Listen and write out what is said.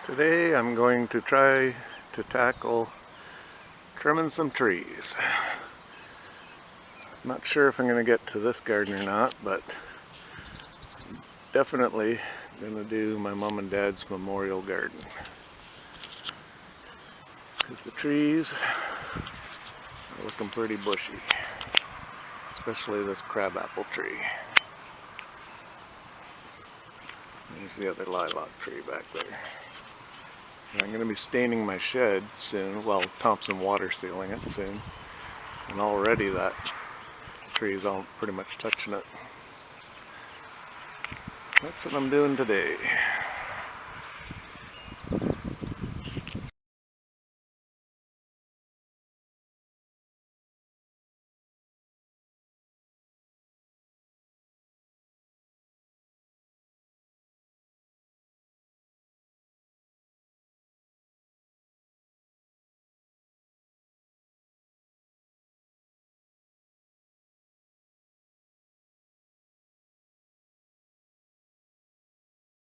Today I'm going to try to tackle trimming some trees. I'm not sure if I'm going to get to this garden or not, but definitely going to do my mom and dad's memorial garden. Because the trees are looking pretty bushy, especially this crabapple tree. There's the other lilac tree back there. And I'm going to be staining my shed soon, well, Thompson water sealing it soon, and already that tree is all pretty much touching it. That's what I'm doing today.